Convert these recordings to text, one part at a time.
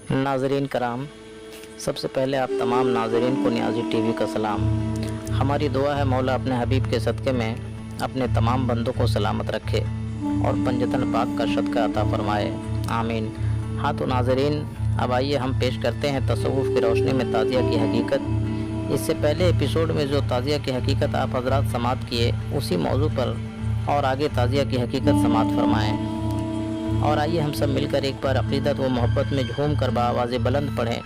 नाज़रीन कराम, सबसे पहले आप तमाम नाज़रीन को नियाज़ी टीवी का सलाम। हमारी दुआ है मौला अपने हबीब के सदक़े में अपने तमाम बंदों को सलामत रखे और पंजतन पाक का सदका अता फरमाए, आमीन। हाँ तो नाज़रीन, अब आइए हम पेश करते हैं तसव्वुफ़ की रोशनी में ताज़िया की हकीकत। इससे पहले एपिसोड में जो ताज़िया की हकीकत आप हज़रात समात किए, उसी मौजू पर और आगे ताज़िया की हकीकत समात फरमाएँ। और आइए हम सब मिलकर एक बार अक़ीदत व मोहब्बत में झूम कर बाआवाज़ बुलंद पढ़ें,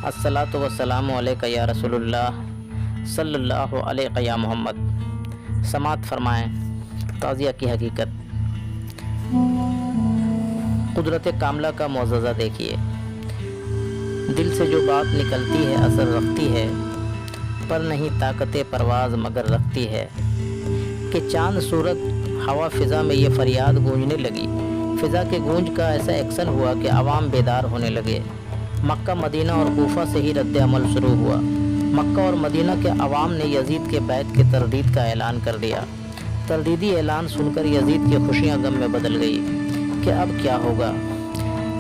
अस्सलातु वस्सलामु अलैका या रसूलुल्लाह सल्लल्लाहु अलैहि या मोहम्मद। समात फरमाएँ ताज़िया की हकीकत। कुदरत कामला का मुअज़्ज़ज़ा देखिए। दिल से जो बात निकलती है असर रखती है, पर नहीं ताकत परवाज़ मगर रखती है कि चांद सूरत हवा फ़िज़ा में ये फरियाद गूंजने लगी। फ़िज़ा के गूंज का ऐसा एक्शन हुआ कि आवाम बेदार होने लगे। मक्का, मदीना और कूफा से ही रद्द अमल शुरू हुआ। मक्का और मदीना के अवाम ने यजीद के बैत के तरदीद का ऐलान कर दिया। तरदीदी ऐलान सुनकर यजीद की खुशियाँ गम में बदल गई कि अब क्या होगा।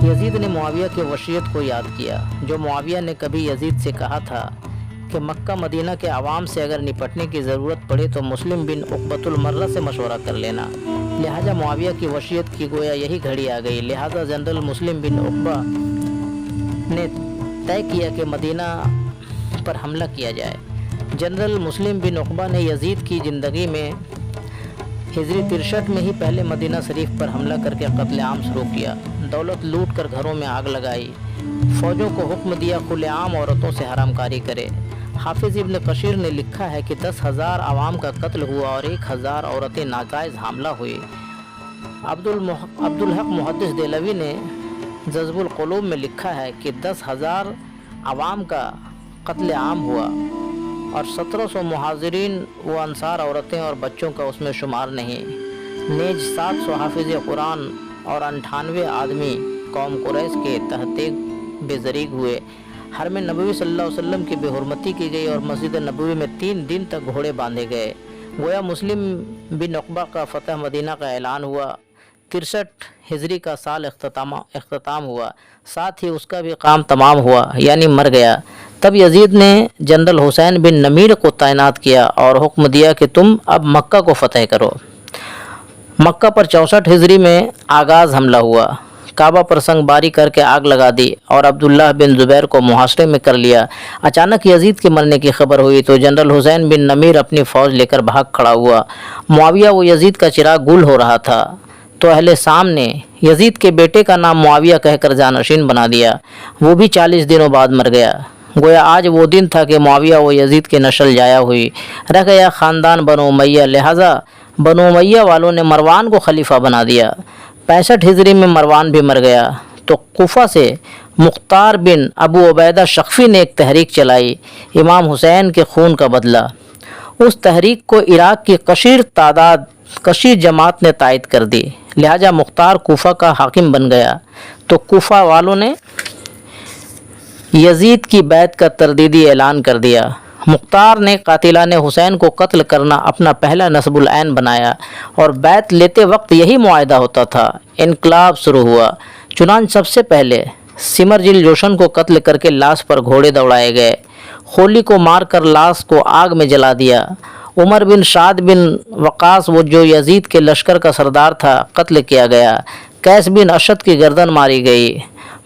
यजीद ने मुआविया की वसीयत को याद किया, जो मुआविया ने कभी यजीद से कहा था कि मक्का मदीना के अवाम से अगर निपटने की ज़रूरत पड़े तो मुस्लिम बिन उक़बतुल मर्रा से मशवरा कर लेना। लिहाजा मुआविया की वसीयत की गोया यही घड़ी आ गई। लिहाजा जनरल मुस्लिम बिन उक़बा ने तय किया कि मदीना पर हमला किया जाए। जनरल मुस्लिम बिन उक़बा ने यजीद की ज़िंदगी में हिजरी 63 में ही पहले मदीना शरीफ पर हमला करके क़त्ल-ए-आम शुरू किया। दौलत लूट कर घरों में आग लगाई। फ़ौजों को हुक्म दिया खुलेआम औरतों से हरामकारी करे। हाफिज़ इब्न कशीर ने लिखा है कि 10,000 आवाम का कत्ल हुआ और 1,000 औरतें नाजायज़ हमला हुई। अब्दुल हक मुहद्दिस देलवी ने जज़्बुल क़ुलूब में लिखा है कि 10,000 आवाम का कत्ल-ए-आम हुआ और 1700 मुहाजिरीन व अंसार औरतें और बच्चों का उसमें शुमार नहीं। नेज 700 हाफिज़ कुरान और 98 आदमी कौम कुरैश के तहत बेज़रीग हुए। हरम नबवी सल्लल्लाहु अलैहि वसल्लम की बेहुरमती की गई और मस्जिद नबवी में 3 दिन तक घोड़े बांधे गए। गोया मुस्लिम बिन उक़बा का फ़तह मदीना का ऐलान हुआ। 63 हिजरी का साल अख्ताम हुआ, साथ ही उसका भी काम तमाम हुआ, यानी मर गया। तब यजीद ने जनरल हुसैन बिन नमीर को तैनात किया और हुक्म दिया कि तुम अब मक्का को फ़तह करो। मक्का पर 64 हिजरी में आगाज़ हमला हुआ। काबा पर संगबारी करके आग लगा दी और अब्दुल्लाह बिन ज़ुबैर को मुहासरे में कर लिया। अचानक यजीद के मरने की खबर हुई तो जनरल हुसैन बिन नमीर अपनी फ़ौज लेकर भाग खड़ा हुआ। मुआविया व यजीद का चिराग गुल हो रहा था तो अहले शाम ने यजीद के बेटे का नाम मुआविया कहकर जानशीन बना दिया। वो भी 40 दिनों बाद मर गया। गोया आज वो दिन था कि मुआविया व यजीद की नस्ल जाया हुई। रह गया ख़ानदान बनु उमैया। लिहाजा बनु उमैया वालों ने मरवान को खलीफा बना दिया। 65 हिजरी में मरवान भी मर गया तो कूफा से मुख्तार बिन अबू उबैदा शख्फी ने एक तहरीक चलाई, इमाम हुसैन के खून का बदला। उस तहरीक को इराक़ की कशीर जमात ने तायद कर दी। लिहाजा मुख्तार कूफा का हाकिम बन गया तो कूफा वालों ने यजीद की बैत का तरदीदी ऐलान कर दिया। मुख्तार ने कातिलाने हुसैन को कत्ल करना अपना पहला नस्बुल ऐन बनाया और बैत लेते वक्त यही मुआहदा होता था। इनकलाब शुरू हुआ। चुनांच सबसे पहले सिमरजिल जोशन को कत्ल करके लाश पर घोड़े दौड़ाए गए। खोली को मार कर लाश को आग में जला दिया। उमर बिन साद बिन वक़ास, वो जो यजीद के लश्कर का सरदार था, कत्ल किया गया। कैस बिन अशद की गर्दन मारी गई।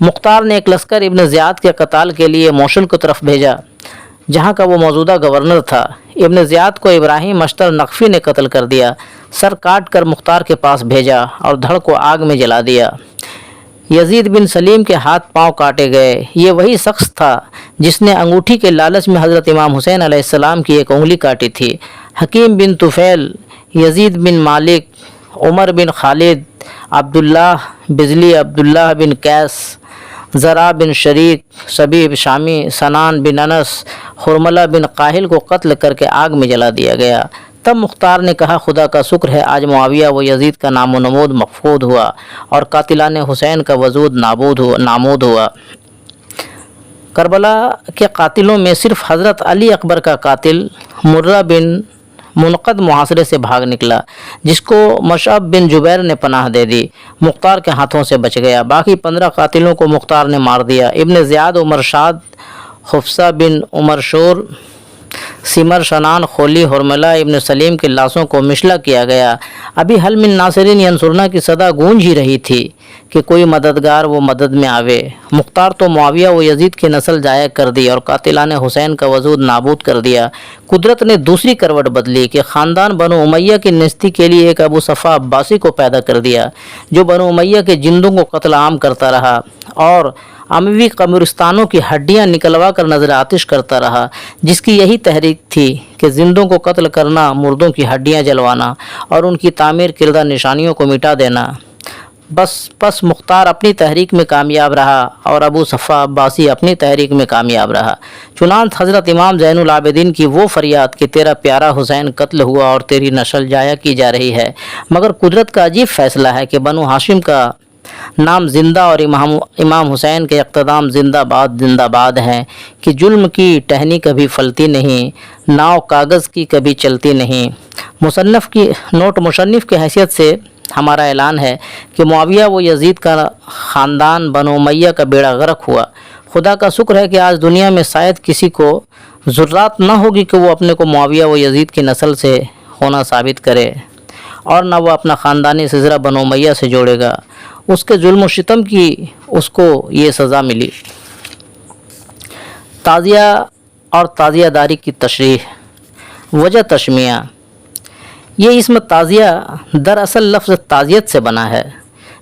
मुख्तार ने एक लश्कर इब्न ज़ियाद के कत्ल के लिए मोशुल की तरफ भेजा, जहाँ का वो मौजूदा गवर्नर था। इब्न ज़ियाद को इब्राहिम अश्तर नक़फ़ी ने कत्ल कर दिया। सर काट कर मुख्तार के पास भेजा और धड़ को आग में जला दिया। यजीद बिन सलीम के हाथ पांव काटे गए। ये वही शख्स था जिसने अंगूठी के लालच में हज़रत इमाम हुसैन अलैहिस्सलाम की एक उंगली काटी थी। हकीम बिन तुफ़ैल, यजीद बिन मालिक, उमर बिन खालिद, अब्दुल्लाह बिजली, अब्दुल्लाह बिन कैस, ज़रा बिन शरीक, सबीब शामी, सनान बिन अनस, हुरमला बिन काहिल को कत्ल करके आग में जला दिया गया। तब मुख्तार ने कहा, खुदा का शुक्र है आज मुआविया व यजीद का नामो नमूद मफकूद हुआ और कातिलाने हुसैन का वजूद नामूद हुआ। करबला के कातिलों में सिर्फ हज़रत अली अकबर का कातिल मुर्रा बिन मुनक़द मुहासरे से भाग निकला, जिसको मशअब बिन जुबैर ने पनाह दे दी। मुख्तार के हाथों से बच गया। बाकी 15 कातिलों को मुख्तार ने मार दिया। इब्न ज़ियाद, उमर शाद, खुफसा बिन उमर शोर, सिमर शनान, खोली, हुरमला इब्न सलीम की लाशों को मिशला किया गया। अभी हल मिन नासिरीन यंसुरना की सदा गूंज ही रही थी कि कोई मददगार वो मदद में आवे। मुख्तार तो मुआविया व यजीद की नस्ल जाया कर दी और कातिलान हुसैन का वजूद नाबूद कर दिया। कुदरत ने दूसरी करवट बदली कि ख़ानदान बनु उमैया की नेस्ती के लिए एक अबू सफ़ा अब्बासी को पैदा कर दिया, जो बनु उमैया के जिंदों को कत्ल आम करता रहा और अमवी कब्रिस्तानों की हड्डियां निकलवा कर नजर आतिश करता रहा, जिसकी यही तहरीक थी कि जिंदों को कत्ल करना, मुर्दों की हड्डियां जलवाना और उनकी तामीर किरदा निशानियों को मिटा देना। बस मुख्तार अपनी तहरीक में कामयाब रहा और अबू सफ़ा अब्बासी अपनी तहरीक में कामयाब रहा। चुनांत हज़रत इमाम ज़ैनुल आबिदीन की वो फरियाद कि तेरा प्यारा हुसैन कत्ल हुआ और तेरी नस्ल जाया की जा रही है, मगर कुदरत का अजीब फ़ैसला है कि बनु हाशिम का नाम जिंदा और इमाम हुसैन के इक़्तिदाम जिंदाबाद हैं कि जुल्म की टहनी कभी फलती नहीं, नाव कागज़ की कभी चलती नहीं। मुसन्निफ़ की हैसियत से हमारा ऐलान है कि मुआविया व यजीद का ख़ानदान बनु उमैया का बेड़ा गर्क हुआ। खुदा का शुक्र है कि आज दुनिया में शायद किसी को ज़रूरत न होगी कि वो अपने को मुआविया व यजीद की नस्ल से होना साबित करे और न वो अपना ख़ानदानी सिलसिला बनु उमैया से जोड़ेगा। उसके जुल्म व सितम की उसको ये सज़ा मिली। ताज़िया और ताज़ियादारी की तशरीह। वजह तशमिया। ये इसम ताज़िया दरअसल लफ्ज़ ताज़ियत से बना है,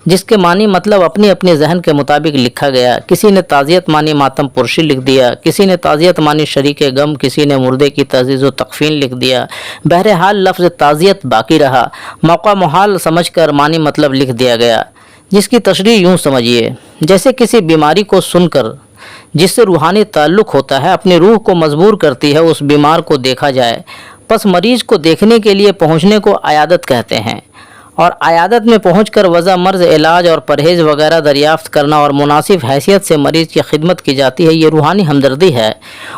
जिसके मानी मतलब अपनी अपनी जहन के मुताबिक लिखा गया। किसी ने ताज़ियत मानी मातम पुरशी लिख दिया, किसी ने ताज़ियत मानी शरीक गम, किसी ने मुर्दे की तज़ीज़ व तकफ़ीन लिख दिया। बहरहाल लफ्ज़ ताज़ियत बाकी रहा, मौका मुहाल समझकर मानी मतलब लिख दिया गया, जिसकी तशरीह यूँ समझिए जैसे किसी बीमारी को सुनकर जिससे रूहानी ताल्लुक़ होता है अपनी रूह को मजबूर करती है उस बीमार को देखा जाए। बस मरीज़ को देखने के लिए पहुँचने को आयादत कहते हैं और आयादत में पहुंचकर वज़ा मर्ज़, इलाज और परहेज़ वगैरह दरियाफ़्त करना और मुनासिब हैसियत से मरीज़ की खिदमत की जाती है, ये रूहानी हमदर्दी है।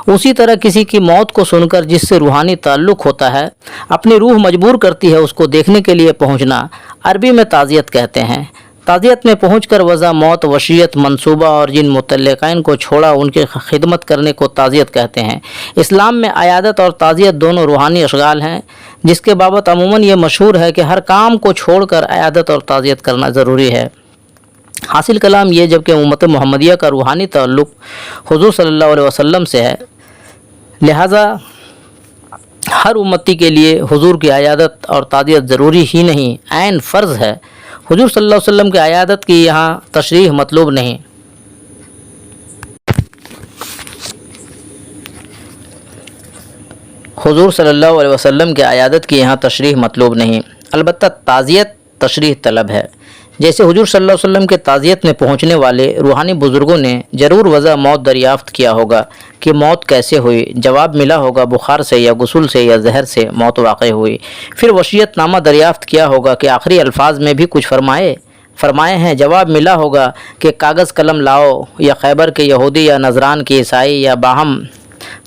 उसी तरह किसी की मौत को सुनकर जिससे रूहानी ताल्लुक़ होता है अपनी रूह मजबूर करती है उसको देखने के लिए पहुंचना अरबी में ताज़ियत कहते हैं। ताज़ियत में पहुंचकर वज़ा मौत, वसीयत, मंसूबा और जिन मुतल्लिक़ीन को छोड़ा उनकी खिदमत करने को ताज़ियत कहते हैं। इस्लाम में आयादत और ताज़ियत दोनों रूहानी अशगाल हैं, जिसके बाबत अमूमन ये मशहूर है कि हर काम को छोड़कर आयादत और ताज़ियत करना ज़रूरी है। हासिल कलाम ये जबकि उम्मत मुहम्मदिया का रूहानी ताल्लुक़ हुज़ूर सल्लल्लाहु अलैहि वसल्लम से है, लिहाजा हर उम्मती के लिए हुज़ूर की आयादत और ताज़ियत ज़रूरी ही नहीं, ऐन फ़र्ज़ है। हुज़ूर सल्लल्लाहु अलैहि वसल्लम की आयादत की यहाँ तशरीह मतलूब नहीं। हुज़ूर सल्लल्लाहु अलैहि वसल्लम की आयादत की यहाँ तशरीह मतलूब नहीं, अलबत्ता ताज़ियत तशरीह तलब है। जैसे हुज़ूर सल्लल्लाहु अलैहि वसल्लम के ताज़ियत में पहुँचने वाले रूहानी बुज़ुर्गों ने ज़रूर वज़ा मौत दरियाफ़्त किया होगा कि मौत कैसे हुई। जवाब मिला होगा बुखार से या गुस्ल से या जहर से मौत वाक़ हुई। फिर वसीयतनामा दरियाफ़्त किया होगा कि आखिरी अल्फाज में भी कुछ फरमाए हैं। जवाब मिला होगा कि कागज़ कलम लाओ, या खैबर के यहूदी या नजरान के ईसाई या बाहम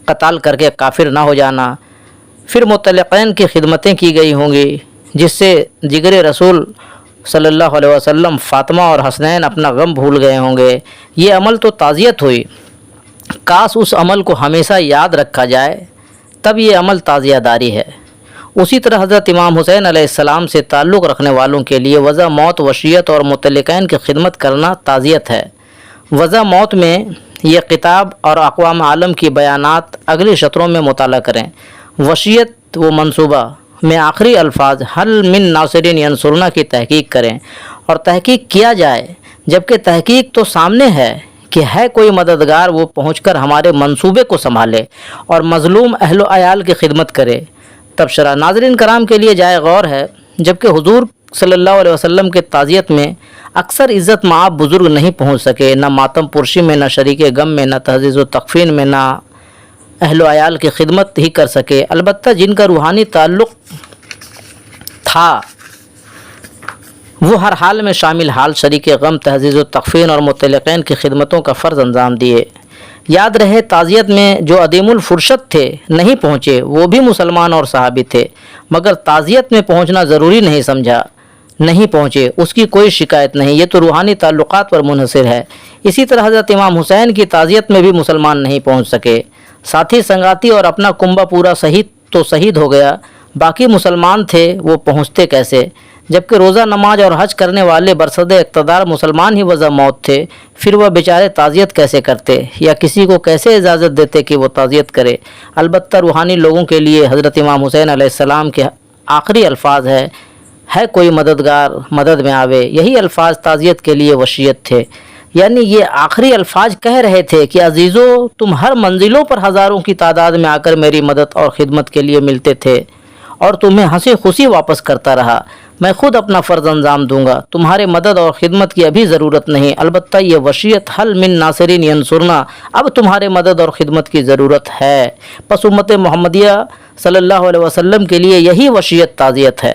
कत्ल करके काफिर ना हो जाना। फिर मुतल्लिक़ीन की खिदमतें की गई होंगी, जिससे जिगरे रसूल सल्लल्लाहु अलैहि वसल्लम फ़ातिमा और हसनैन अपना गम भूल गए होंगे। ये अमल तो ताज़ियत हुई, काश उस अमल को हमेशा याद रखा जाए, तब ये अमल ताज़ियादारी है। उसी तरह हज़रत इमाम हुसैन अलैहिस्सलाम से ताल्लुक़ रखने वालों के लिए वज़ा मौत, वसीयत और मुतल्लिक़ीन की खिदमत करना ताज़ियत है। वज़ा मौत में ये किताब और अक़वाम आलम की बयानात अगली शतरों में मुताला करें। वसीयत व मंसूबा में आखिरी अल्फाज हल मिन नासिरीन यंसुरना की तहकीक करें और तहकीक किया जाए, जबकि तहकीक तो सामने है कि है कोई मददगार, वो पहुंचकर हमारे मंसूबे को संभाले और मज़लूम अहलो अयाल की खिदमत करे। तबशरा नाज़रीन कराम के लिए जाए गौर है, जबकि हुज़ूर सल्लल्लाहु अलैहि वसल्लम के ताज़ियत में अक्सर इज़्ज़त माब बुज़ुर्ग नहीं पहुँच सके, न मातम पुरशी में, न शरीक गम में, न तहज़ीज़ व तकफ़ीन में, न अहलो अयाल की खिदमत ही कर सके। अलबत्ता जिनका रूहानी ताल्लुक़ था वो हर हाल में शामिल हाल शरीक गम, तहज़ीज़ व तकफ़ीन और मुतल्लिक़ीन की खिदमतों का फ़र्ज़ अंजाम दिए। یاد رہے تعزیت میں جو عدیم الفرصت تھے نہیں پہنچے وہ بھی مسلمان اور صحابی تھے، مگر تعزیت میں پہنچنا ضروری نہیں سمجھا، نہیں پہنچے، اس کی کوئی شکایت نہیں، یہ تو روحانی تعلقات پر منحصر ہے۔ اسی طرح حضرت امام حسین کی تعزیت میں بھی مسلمان نہیں پہنچ سکے، ساتھی سنگاتی اور اپنا کنبہ پورا شہید ہو گیا، باقی مسلمان تھے وہ پہنچتے کیسے؟ جبکہ روزہ نماز اور حج کرنے والے برصد اقتدار مسلمان ہی وضع موت تھے، پھر وہ بیچارے تعزیت کیسے کرتے یا کسی کو کیسے اجازت دیتے کہ وہ تعزیت کرے؟ البتہ روحانی لوگوں کے لیے حضرت امام حسین علیہ السلام کے آخری الفاظ ہے کوئی مددگار مدد میں آوے، یہی الفاظ تعزیت کے لیے وصیت تھے، یعنی یہ آخری الفاظ کہہ رہے تھے کہ عزیزو تم ہر منزلوں پر ہزاروں کی تعداد میں آ کر میری مدد اور خدمت کے لیے ملتے تھے اور تمہیں ہنسی خوشی واپس کرتا رہا، میں خود اپنا فرض انجام دوں گا، تمہارے مدد اور خدمت کی ابھی ضرورت نہیں، البتہ یہ وصیت حل من ناصرین ینصرنا، اب تمہارے مدد اور خدمت کی ضرورت ہے۔ پس امت محمدیہ صلی اللہ علیہ وسلم کے لیے یہی وصیت تعزیت ہے،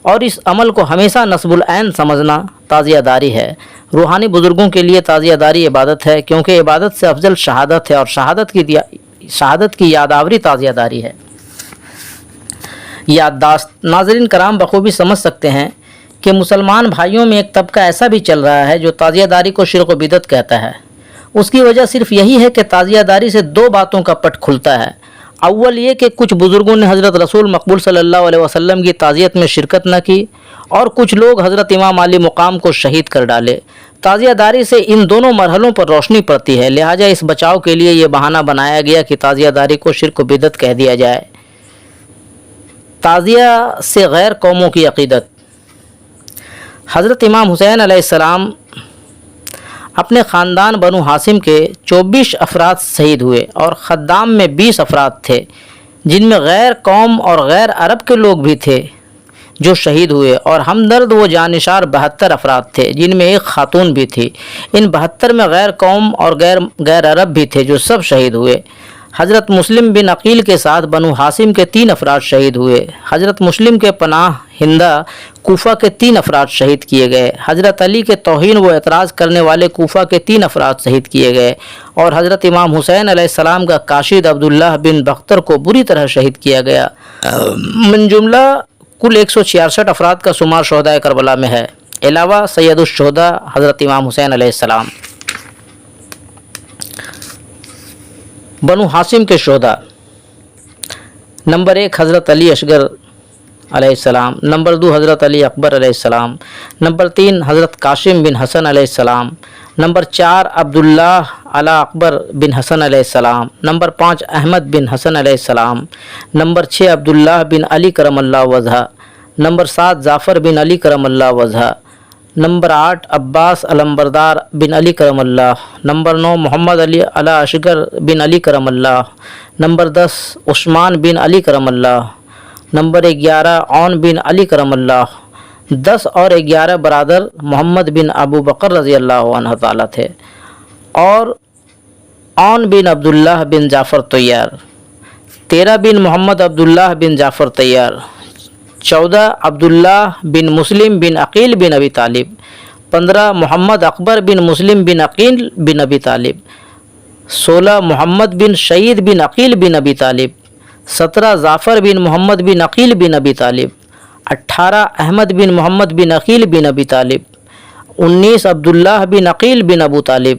اور اس عمل کو ہمیشہ نصب العین سمجھنا تعزیہ داری ہے۔ روحانی بزرگوں کے لیے تعزیہ داری عبادت ہے، کیونکہ عبادت سے افضل شہادت ہے، اور شہادت کی یادآوری تعزیہ داری ہے۔ یادداشت: ناظرین کرام بخوبی سمجھ سکتے ہیں کہ مسلمان بھائیوں میں ایک طبقہ ایسا بھی چل رہا ہے جو تعزیہ داری کو شرک و بدعت کہتا ہے۔ اس کی وجہ صرف یہی ہے کہ تعزیہ داری سے دو باتوں کا پٹ کھلتا ہے۔ اول یہ کہ کچھ بزرگوں نے حضرت رسول مقبول صلی اللہ علیہ وسلم کی تعزیت میں شرکت نہ کی، اور کچھ لوگ حضرت امام علی مقام کو شہید کر ڈالے۔ تعزیہ داری سے ان دونوں مرحلوں پر روشنی پڑتی ہے، لہٰذا اس بچاؤ کے لیے یہ بہانہ بنایا گیا کہ تعزیہ داری کو شرک و بدعت کہہ دیا جائے۔ تعزیہ سے غیر قوموں کی عقیدت: حضرت امام حسین علیہ السلام اپنے خاندان بنو ہاشم کے 24 افراد شہید ہوئے، اور خدام میں 20 افراد تھے جن میں غیر قوم اور غیر عرب کے لوگ بھی تھے جو شہید ہوئے، اور ہمدرد و جانشار 72 افراد تھے جن میں ایک خاتون بھی تھی۔ ان 72 میں غیر قوم اور غیر عرب بھی تھے جو سب شہید ہوئے۔ حضرت مسلم بن عقیل کے ساتھ بنو ہاشم کے 3 افراد شہید ہوئے۔ حضرت مسلم کے پناہ ہندہ کوفہ کے 3 افراد شہید کیے گئے۔ حضرت علی کے توہین و اعتراض کرنے والے کوفہ کے 3 افراد شہید کیے گئے، اور حضرت امام حسین علیہ السلام کا کاشد عبداللہ بن بختر کو بری طرح شہید کیا گیا۔ من جملہ کل 166 افراد کا شمار شہدائے کربلا میں ہے، علاوہ سید الشہداء حضرت امام حسین علیہ السلام۔ بنو ہاشم کے شہداء: نمبر 1 حضرت علی اصغر علیہ السلام، نمبر 2 حضرت علی اکبر علیہ السلام، نمبر 3 حضرت قاسم بن حسن علیہ السلام، نمبر 4 عبداللہ علی اکبر بن حسن علیہ السلام، نمبر 5 احمد بن حسن علیہ السلام، نمبر 6 عبداللہ بن علی کرم اللہ وجہہ، نمبر 7 جعفر بن علی کرم اللہ وجہہ، نمبر 8 عباس علمبردار بن علی کرم اللہ، نمبر 9 محمد علی اصغر بن علی کرم اللہ، نمبر 10 عثمان بن علی کرم اللہ، نمبر 11 عون بن علی کرم اللہ۔ 10 اور 11 برادر محمد بن ابو بکر رضی اللہ عنہ تعالیٰ تھے، اور عون بن عبداللہ بن جعفر طیار، 13 بن محمد عبداللہ بن جعفر طیار، 14 عبداللہ بن مسلم بن عقیل بن ابی طالب، 15 محمد اکبر بن مسلم بن عقیل بن ابی طالب، 16 محمد بن شعید بن عقیل بن ابی طالب، 17 جعفر بن محمد بن عقیل بن ابی طالب، 18 احمد بن محمد بن عقیل بن ابی طالب، 19 عبداللہ بن عقیل بن ابو طالب،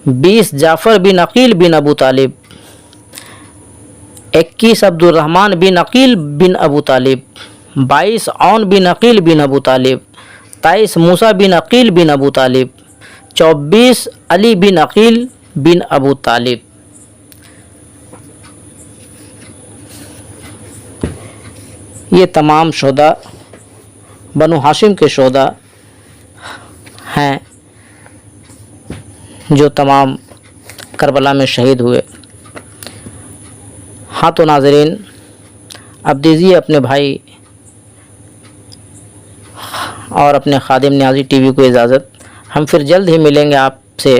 20 جعفر بن عقیل بن ابو طالب، 21 عبد الرحمن بن عقیل بن ابو طالب، 22 عون بن عقیل بن ابو طالب، 23 موسیٰ بن عقیل بن ابو طالب، 24 علی بن عقیل بن ابو طالب۔ یہ تمام شہداء بنو ہاشم کے شہداء ہیں جو تمام کربلا میں شہید ہوئے۔ ہاں تو ناظرین، اب دیجیے اپنے بھائی اور اپنے خادم نیازی ٹی وی کو اجازت۔ ہم پھر جلد ہی ملیں گے آپ سے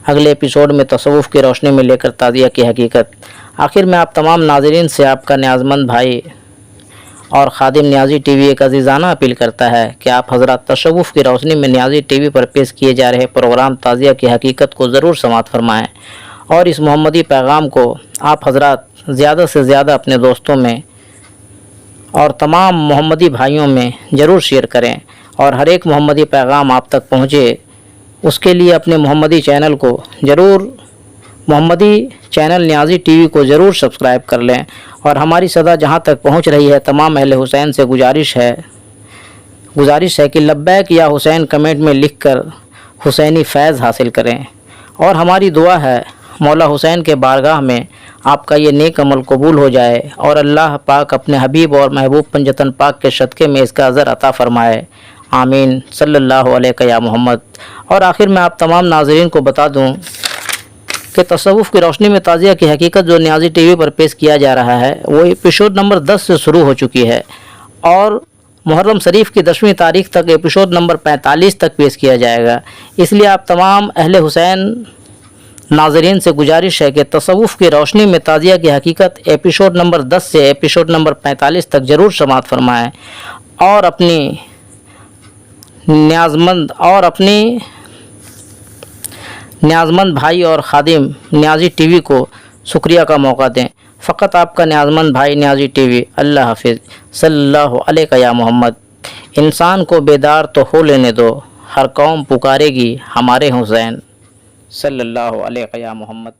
اگلے ایپیسوڈ میں تصوف کی روشنی میں لے کر تعزیہ کی حقیقت۔ آخر میں آپ تمام ناظرین سے آپ کا نیازمند بھائی اور خادم نیازی ٹی وی ایک عزیزانہ اپیل کرتا ہے کہ آپ حضرات تصوف کی روشنی میں نیازی ٹی وی پر پیش کیے جا رہے پروگرام تعزیہ کی حقیقت کو ضرور سماعت فرمائیں، اور اس محمدی پیغام کو آپ حضرات زیادہ سے زیادہ اپنے دوستوں میں اور تمام محمدی بھائیوں میں ضرور شیئر کریں، اور ہر ایک محمدی پیغام آپ تک پہنچے اس کے لیے اپنے محمدی چینل کو ضرور، محمدی چینل نیازی ٹی وی کو ضرور سبسکرائب کر لیں۔ اور ہماری صدا جہاں تک پہنچ رہی ہے، تمام اہل حسین سے گزارش ہے کہ لبیک یا حسین کمنٹ میں لکھ کر حسینی فیض حاصل کریں، اور ہماری دعا ہے مولا حسین کے بارگاہ میں آپ کا یہ نیک عمل قبول ہو جائے، اور اللہ پاک اپنے حبیب اور محبوب پنجتن پاک کے صدقے میں اس کا اجر عطا فرمائے، آمین صلی اللہ علیہ یا محمد۔ اور آخر میں آپ تمام ناظرین کو بتا دوں کہ تصوف کی روشنی میں تعزیہ کی حقیقت جو نیازی ٹی وی پر پیش کیا جا رہا ہے وہ ایپیسوڈ نمبر 10 سے شروع ہو چکی ہے، اور محرم شریف کی 10ویں تاریخ تک ایپیسوڈ نمبر 45 تک پیش کیا جائے گا۔ اس لیے آپ تمام اہل حسین ناظرین سے گزارش ہے کہ تصوف کی روشنی میں تعزیہ کی حقیقت ایپیسوڈ نمبر 10 سے ایپیسوڈ نمبر 45 تک ضرور سماعت فرمائیں، اور اپنی نیازمند بھائی اور خادم نیازی ٹی وی کو شکریہ کا موقع دیں۔ فقط آپ کا نیازمند بھائی نیازی ٹی وی۔ اللہ حافظ۔ صلی اللہ علیہ یا محمد۔ انسان کو بیدار تو ہو لینے دو، ہر قوم پکارے گی ہمارے حسین۔ صلی اللہ علیہ یا محمد۔